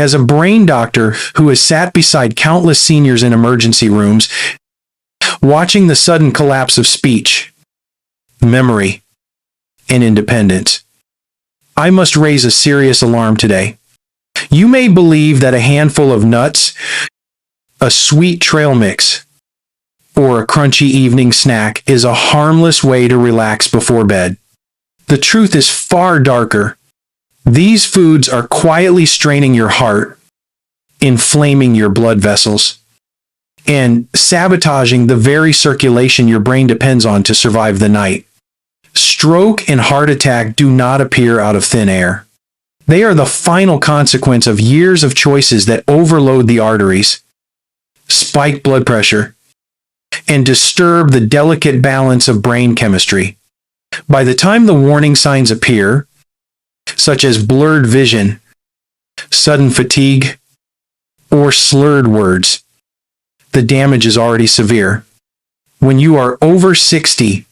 As a brain doctor who has sat beside countless seniors in emergency rooms, watching the sudden collapse of speech, memory, and independence, I must raise a serious alarm today. You may believe that a handful of nuts, a sweet trail mix, or a crunchy evening snack is a harmless way to relax before bed. The truth is far darker. These foods are quietly straining your heart, inflaming your blood vessels, and sabotaging the very circulation your brain depends on to survive the night. Stroke and heart attack do not appear out of thin air. They are the final consequence of years of choices that overload the arteries, spike blood pressure, and disturb the delicate balance of brain chemistry. By the time the warning signs appear, such as blurred vision, sudden fatigue, or slurred words, the damage is already severe. When you are over 60,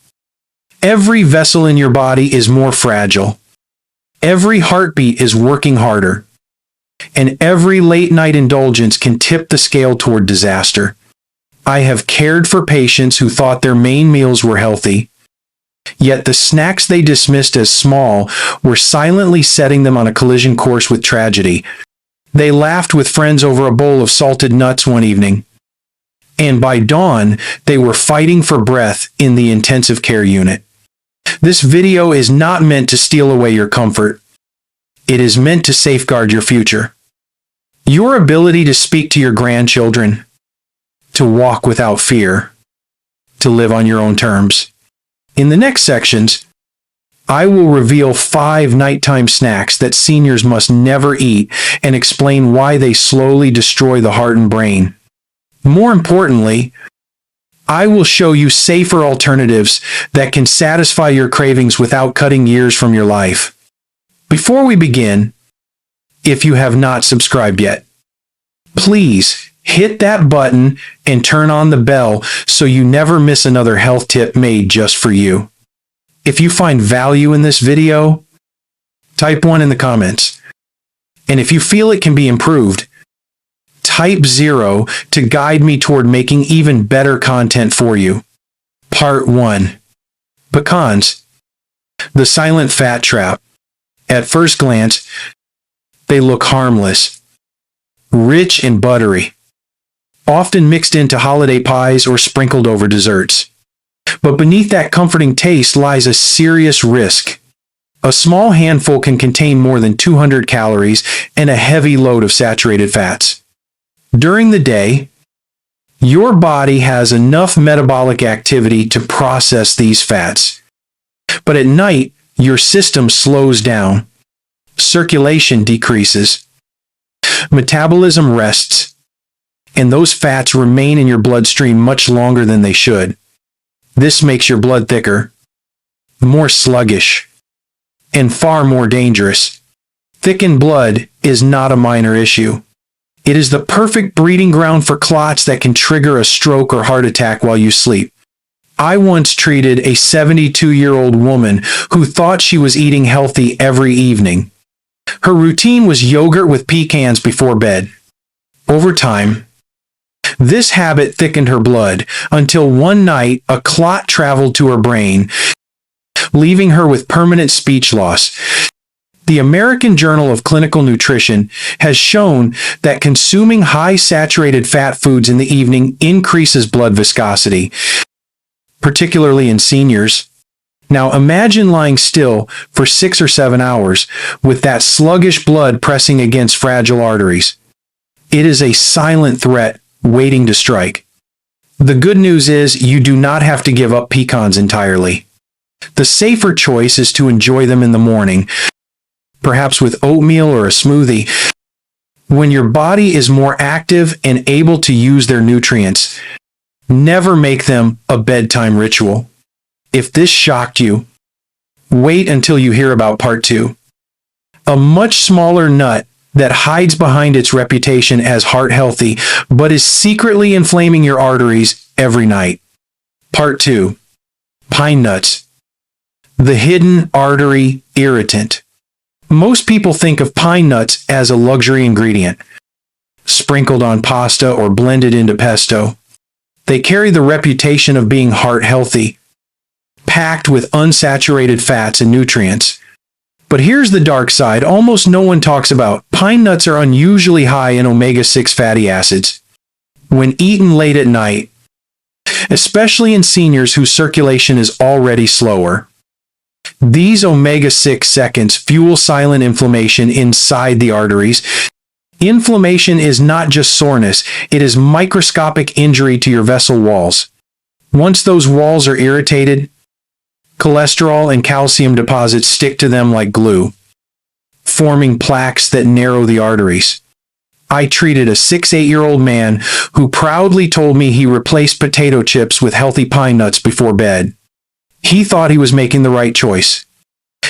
every vessel in your body is more fragile. Every heartbeat is working harder. And every late-night indulgence can tip the scale toward disaster. I have cared for patients who thought their main meals were healthy, yet the snacks they dismissed as small were silently setting them on a collision course with tragedy. They laughed with friends over a bowl of salted nuts one evening, and by dawn, they were fighting for breath in the intensive care unit. This video is not meant to steal away your comfort. It is meant to safeguard your future. Your ability to speak to your grandchildren, to walk without fear, to live on your own terms. In the next sections, I will reveal 5 nighttime snacks that seniors must never eat and explain why they slowly destroy the heart and brain. More importantly, I will show you safer alternatives that can satisfy your cravings without cutting years from your life. Before we begin, if you have not subscribed yet, please hit that button and turn on the bell so you never miss another health tip made just for you. If you find value in this video, type 1 in the comments. And if you feel it can be improved, type 0 to guide me toward making even better content for you. Part 1. Pecans. The silent fat trap. At first glance, they look harmless, rich and buttery, often mixed into holiday pies or sprinkled over desserts. But beneath that comforting taste lies a serious risk. A small handful can contain more than 200 calories and a heavy load of saturated fats. During the day, your body has enough metabolic activity to process these fats. But at night, your system slows down. Circulation decreases. Metabolism rests. And those fats remain in your bloodstream much longer than they should. This makes your blood thicker, more sluggish, and far more dangerous. Thickened blood is not a minor issue. It is the perfect breeding ground for clots that can trigger a stroke or heart attack while you sleep. I once treated a 72-year-old woman who thought she was eating healthy every evening. Her routine was yogurt with pecans before bed. Over time, this habit thickened her blood until one night a clot traveled to her brain, leaving her with permanent speech loss. The American Journal of Clinical Nutrition has shown that consuming high saturated fat foods in the evening increases blood viscosity, particularly in seniors. Now imagine lying still for 6 or 7 hours with that sluggish blood pressing against fragile arteries. It is a silent threat waiting to strike. The good news is you do not have to give up pecans entirely. The safer choice is to enjoy them in the morning, perhaps with oatmeal or a smoothie, when your body is more active and able to use their nutrients. Never make them a bedtime ritual. If this shocked you, wait until you hear about part 2. A much smaller nut that hides behind its reputation as heart healthy, but is secretly inflaming your arteries every night. Part 2. Pine nuts. The hidden artery irritant. Most people think of pine nuts as a luxury ingredient, sprinkled on pasta or blended into pesto. They carry the reputation of being heart healthy, packed with unsaturated fats and nutrients. But here's the dark side almost no one talks about. Pine nuts are unusually high in omega-6 fatty acids. When eaten late at night, especially in seniors whose circulation is already slower, these omega-6 seconds fuel silent inflammation inside the arteries. Inflammation is not just soreness, it is microscopic injury to your vessel walls. Once those walls are irritated, cholesterol and calcium deposits stick to them like glue, forming plaques that narrow the arteries. I treated a 6-8-year-old man who proudly told me he replaced potato chips with healthy pine nuts before bed. He thought he was making the right choice.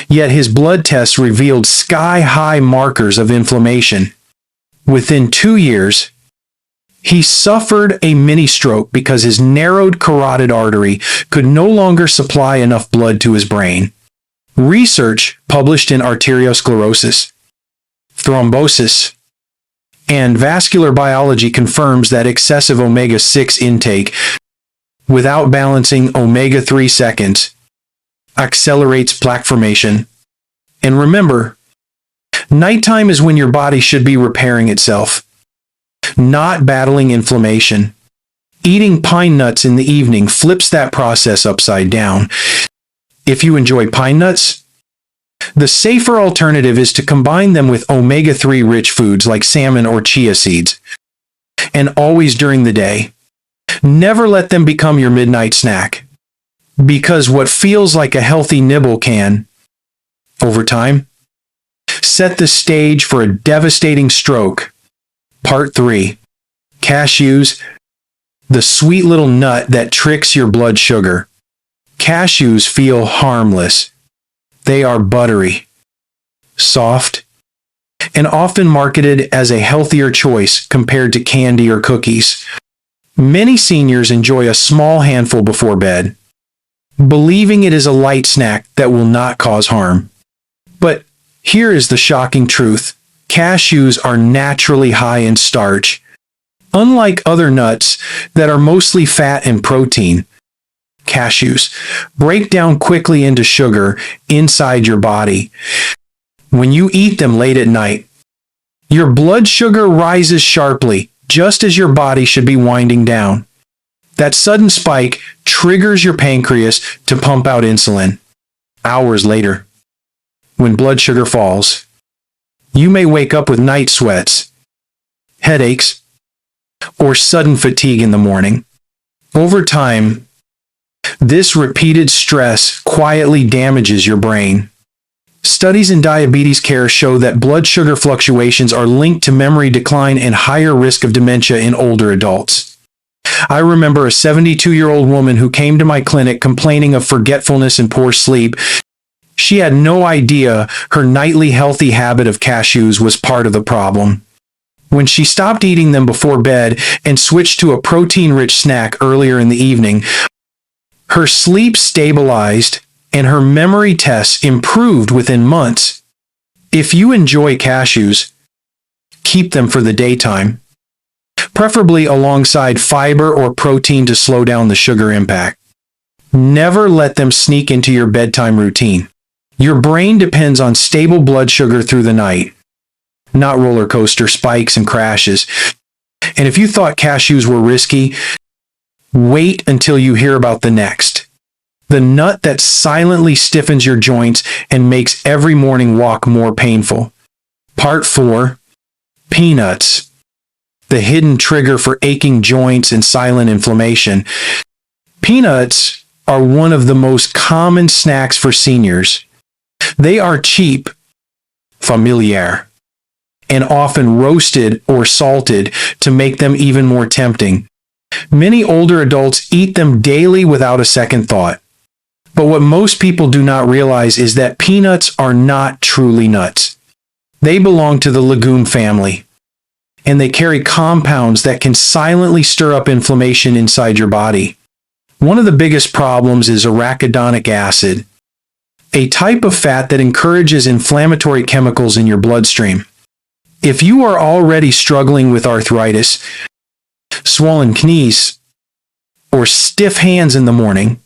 Yet his blood tests revealed sky-high markers of inflammation. Within 2 years, he suffered a mini-stroke because his narrowed carotid artery could no longer supply enough blood to his brain. Research published in Arteriosclerosis, Thrombosis, and Vascular Biology confirms that excessive omega-6 intake without balancing omega-3 seconds accelerates plaque formation. And remember, nighttime is when your body should be repairing itself, not battling inflammation. Eating pine nuts in the evening flips that process upside down. If you enjoy pine nuts, the safer alternative is to combine them with omega-3 rich foods like salmon or chia seeds. And always during the day. Never let them become your midnight snack. Because what feels like a healthy nibble can, over time, set the stage for a devastating stroke. Part 3. Cashews, the sweet little nut that tricks your blood sugar. Cashews feel harmless. They are buttery, soft, and often marketed as a healthier choice compared to candy or cookies. Many seniors enjoy a small handful before bed, believing it is a light snack that will not cause harm. But here is the shocking truth. Cashews are naturally high in starch. Unlike other nuts that are mostly fat and protein, cashews break down quickly into sugar inside your body. When you eat them late at night, your blood sugar rises sharply, just as your body should be winding down. That sudden spike triggers your pancreas to pump out insulin. Hours later, when blood sugar falls, you may wake up with night sweats, headaches, or sudden fatigue in the morning. Over time, this repeated stress quietly damages your brain. Studies in diabetes care show that blood sugar fluctuations are linked to memory decline and higher risk of dementia in older adults. I remember a 72-year-old woman who came to my clinic complaining of forgetfulness and poor sleep. She had no idea her nightly healthy habit of cashews was part of the problem. When she stopped eating them before bed and switched to a protein-rich snack earlier in the evening, her sleep stabilized and her memory tests improved within months. If you enjoy cashews, keep them for the daytime, preferably alongside fiber or protein to slow down the sugar impact. Never let them sneak into your bedtime routine. Your brain depends on stable blood sugar through the night, not roller coaster spikes and crashes. And if you thought cashews were risky, wait until you hear about the next. The nut that silently stiffens your joints and makes every morning walk more painful. Part 4. Peanuts, the hidden trigger for aching joints and silent inflammation. Peanuts are one of the most common snacks for seniors. They are cheap, familiar, and often roasted or salted to make them even more tempting. Many older adults eat them daily without a second thought. But what most people do not realize is that peanuts are not truly nuts. They belong to the legume family, and they carry compounds that can silently stir up inflammation inside your body. One of the biggest problems is arachidonic acid, a type of fat that encourages inflammatory chemicals in your bloodstream. If you are already struggling with arthritis, swollen knees, or stiff hands in the morning,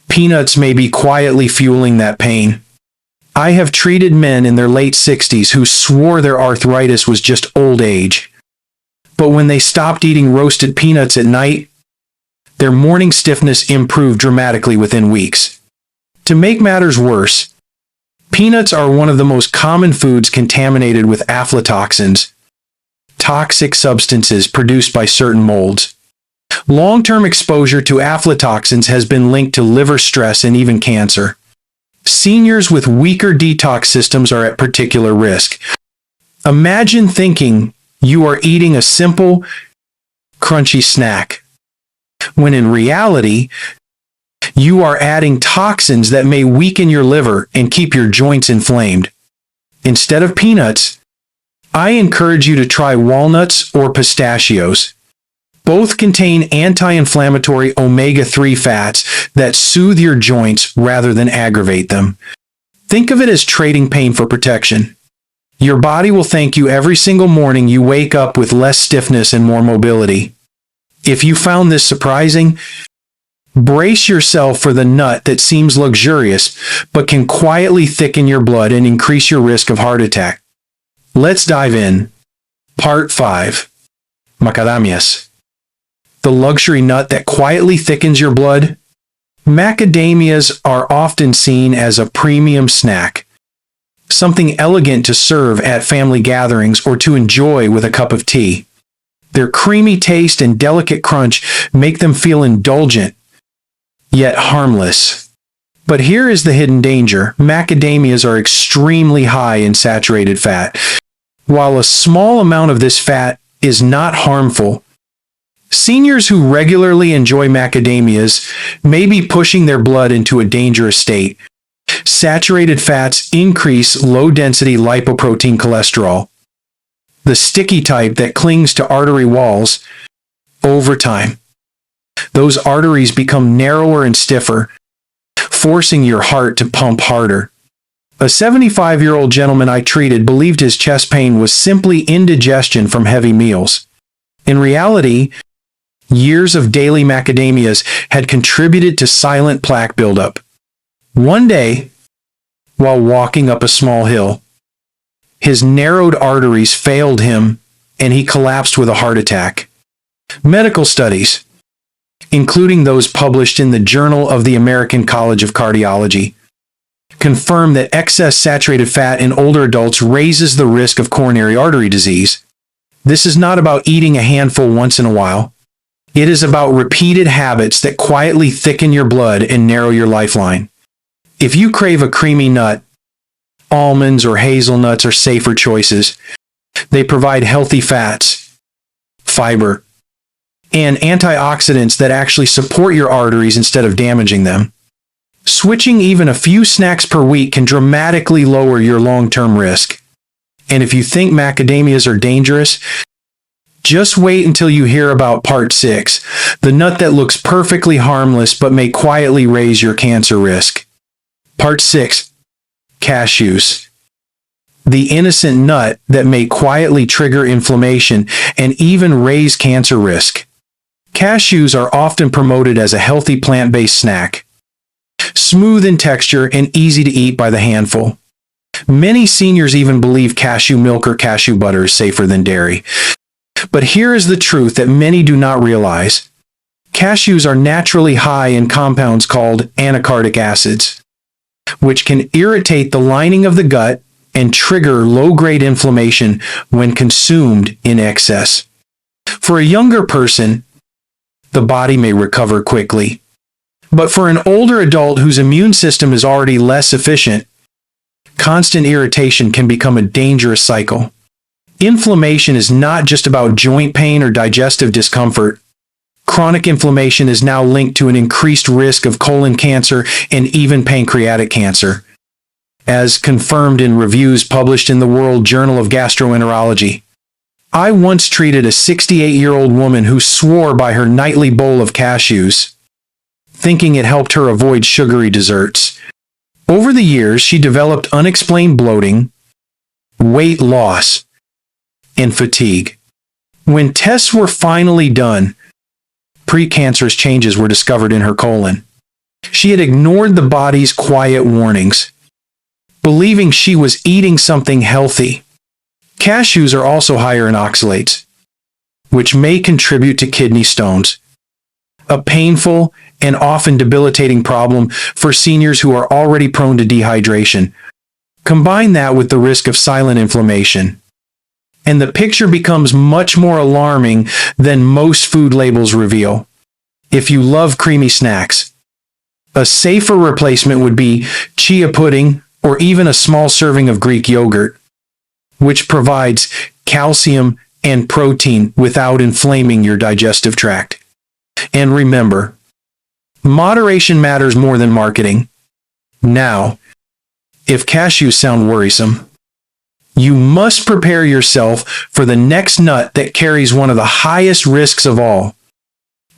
peanuts may be quietly fueling that pain. I have treated men in their late 60s who swore their arthritis was just old age. But when they stopped eating roasted peanuts at night, their morning stiffness improved dramatically within weeks. To make matters worse, peanuts are one of the most common foods contaminated with aflatoxins, toxic substances produced by certain molds. Long-term exposure to aflatoxins has been linked to liver stress and even cancer. Seniors with weaker detox systems are at particular risk. Imagine thinking you are eating a simple, crunchy snack, when in reality, you are adding toxins that may weaken your liver and keep your joints inflamed. Instead of peanuts, I encourage you to try walnuts or pistachios. Both contain anti-inflammatory omega-3 fats that soothe your joints rather than aggravate them. Think of it as trading pain for protection. Your body will thank you every single morning you wake up with less stiffness and more mobility. If you found this surprising, brace yourself for the nut that seems luxurious but can quietly thicken your blood and increase your risk of heart attack. Let's dive in. Part 5. Macadamias. The luxury nut that quietly thickens your blood. Macadamias are often seen as a premium snack, something elegant to serve at family gatherings or to enjoy with a cup of tea. Their creamy taste and delicate crunch make them feel indulgent, yet harmless. But here is the hidden danger. Macadamias are extremely high in saturated fat. While a small amount of this fat is not harmful, seniors who regularly enjoy macadamias may be pushing their blood into a dangerous state. Saturated fats increase low-density lipoprotein cholesterol, the sticky type that clings to artery walls. Over time, those arteries become narrower and stiffer, forcing your heart to pump harder. A 75-year-old gentleman I treated believed his chest pain was simply indigestion from heavy meals. In reality, years of daily macadamias had contributed to silent plaque buildup. One day, while walking up a small hill, his narrowed arteries failed him and he collapsed with a heart attack. Medical studies, including those published in the Journal of the American College of Cardiology, confirm that excess saturated fat in older adults raises the risk of coronary artery disease. This is not about eating a handful once in a while. It is about repeated habits that quietly thicken your blood and narrow your lifeline. If you crave a creamy nut, almonds or hazelnuts are safer choices. They provide healthy fats, fiber, and antioxidants that actually support your arteries instead of damaging them. Switching even a few snacks per week can dramatically lower your long-term risk. And if you think macadamias are dangerous, just wait until you hear about Part 6, the nut that looks perfectly harmless but may quietly raise your cancer risk. Part 6. Cashews. The innocent nut that may quietly trigger inflammation and even raise cancer risk. Cashews are often promoted as a healthy plant-based snack, smooth in texture and easy to eat by the handful. Many seniors even believe cashew milk or cashew butter is safer than dairy. But here is the truth that many do not realize. Cashews are naturally high in compounds called anacardic acids, which can irritate the lining of the gut and trigger low-grade inflammation when consumed in excess. For a younger person, the body may recover quickly. But for an older adult whose immune system is already less efficient, constant irritation can become a dangerous cycle. Inflammation is not just about joint pain or digestive discomfort. Chronic inflammation is now linked to an increased risk of colon cancer and even pancreatic cancer, as confirmed in reviews published in the World Journal of Gastroenterology. I once treated a 68-year-old woman who swore by her nightly bowl of cashews, thinking it helped her avoid sugary desserts. Over the years, she developed unexplained bloating, weight loss, and fatigue. When tests were finally done, precancerous changes were discovered in her colon. She had ignored the body's quiet warnings, believing she was eating something healthy. Cashews are also higher in oxalates, which may contribute to kidney stones, a painful and often debilitating problem for seniors who are already prone to dehydration. Combine that with the risk of silent inflammation, and the picture becomes much more alarming than most food labels reveal. If you love creamy snacks, a safer replacement would be chia pudding or even a small serving of Greek yogurt, which provides calcium and protein without inflaming your digestive tract. And remember, moderation matters more than marketing. Now, if cashews sound worrisome, you must prepare yourself for the next nut that carries one of the highest risks of all,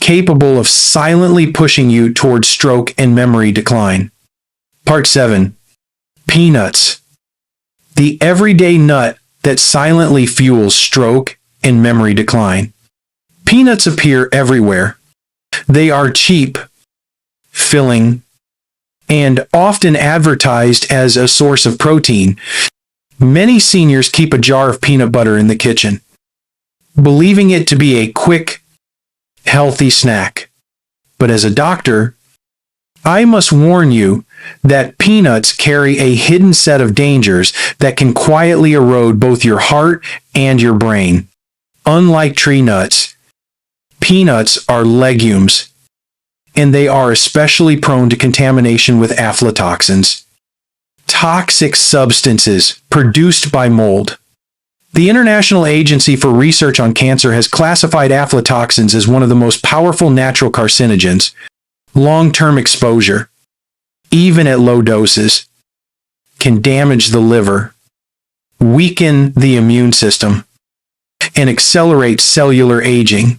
capable of silently pushing you towards stroke and memory decline. Part 7. Peanuts. The everyday nut that silently fuels stroke and memory decline. Peanuts appear everywhere. They are cheap, filling, and often advertised as a source of protein. Many seniors keep a jar of peanut butter in the kitchen, believing it to be a quick, healthy snack. But as a doctor, I must warn you that peanuts carry a hidden set of dangers that can quietly erode both your heart and your brain. Unlike tree nuts, peanuts are legumes, and they are especially prone to contamination with aflatoxins, toxic substances produced by mold. The International Agency for Research on Cancer has classified aflatoxins as one of the most powerful natural carcinogens. Long-term exposure, even at low doses, can damage the liver, weaken the immune system, and accelerate cellular aging.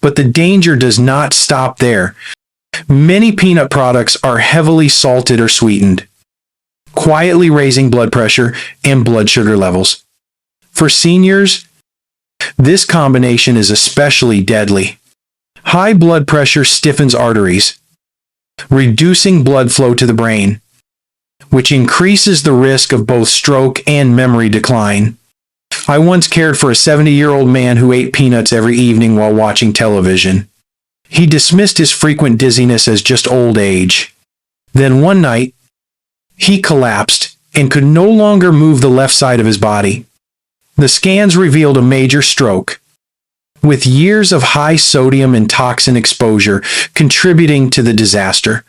But the danger does not stop there. Many peanut products are heavily salted or sweetened, quietly raising blood pressure and blood sugar levels. For seniors, this combination is especially deadly. High blood pressure stiffens arteries, reducing blood flow to the brain, which increases the risk of both stroke and memory decline. I once cared for a 70-year-old man who ate peanuts every evening while watching television. He dismissed his frequent dizziness as just old age. Then one night, he collapsed and could no longer move the left side of his body. The scans revealed a major stroke, with years of high sodium and toxin exposure contributing to the disaster.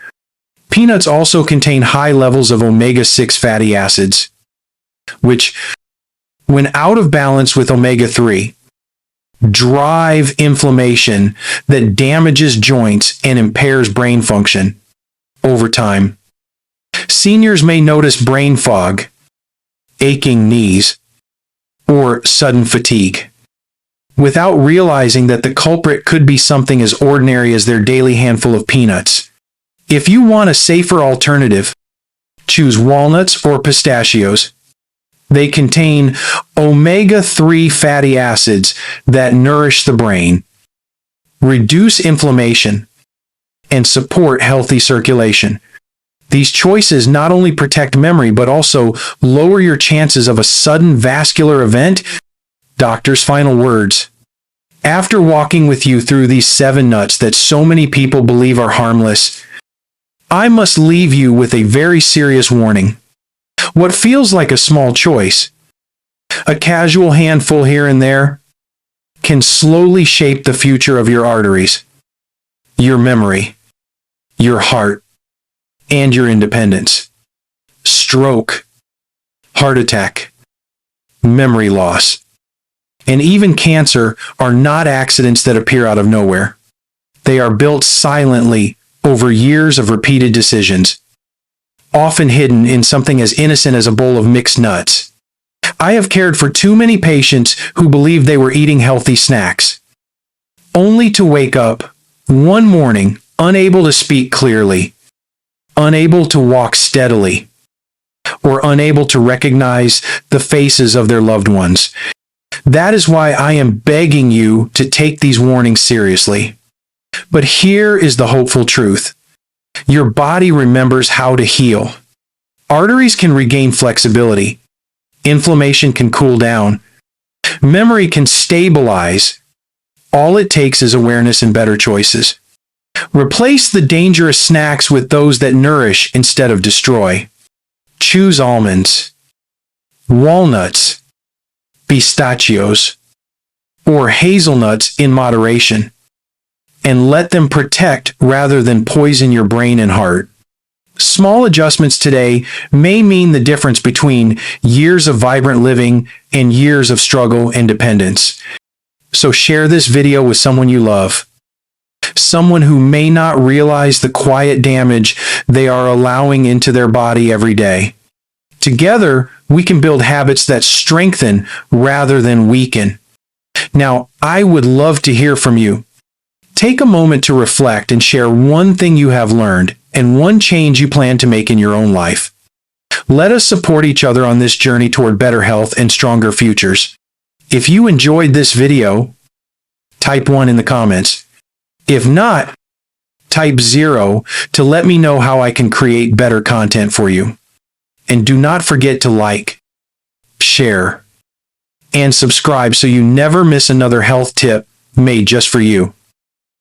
Peanuts also contain high levels of omega-6 fatty acids, which, when out of balance with omega-3, drive inflammation that damages joints and impairs brain function. Over time, seniors may notice brain fog, aching knees, or sudden fatigue, without realizing that the culprit could be something as ordinary as their daily handful of peanuts. If you want a safer alternative, choose walnuts or pistachios. They contain omega-3 fatty acids that nourish the brain, reduce inflammation, and support healthy circulation. These choices not only protect memory but also lower your chances of a sudden vascular event. Doctor's final words. After walking with you through these 7 nuts that so many people believe are harmless, I must leave you with a very serious warning. What feels like a small choice, a casual handful here and there, can slowly shape the future of your arteries, your memory, your heart, and your independence. Stroke, heart attack, memory loss, and even cancer are not accidents that appear out of nowhere. They are built silently over years of repeated decisions, often hidden in something as innocent as a bowl of mixed nuts. I have cared for too many patients who believed they were eating healthy snacks, only to wake up one morning unable to speak clearly, unable to walk steadily, or unable to recognize the faces of their loved ones. That is why I am begging you to take these warnings seriously. But here is the hopeful truth. Your body remembers how to heal. Arteries can regain flexibility. Inflammation can cool down. Memory can stabilize. All it takes is awareness and better choices. Replace the dangerous snacks with those that nourish instead of destroy. Choose almonds, walnuts, pistachios, or hazelnuts in moderation, and let them protect rather than poison your brain and heart. Small adjustments today may mean the difference between years of vibrant living and years of struggle and dependence. So share this video with someone you love, someone who may not realize the quiet damage they are allowing into their body every day. Together, we can build habits that strengthen rather than weaken. Now, I would love to hear from you. Take a moment to reflect and share one thing you have learned and one change you plan to make in your own life. Let us support each other on this journey toward better health and stronger futures. If you enjoyed this video, type 1 in the comments. If not, type 0 to let me know how I can create better content for you. And do not forget to like, share, and subscribe so you never miss another health tip made just for you.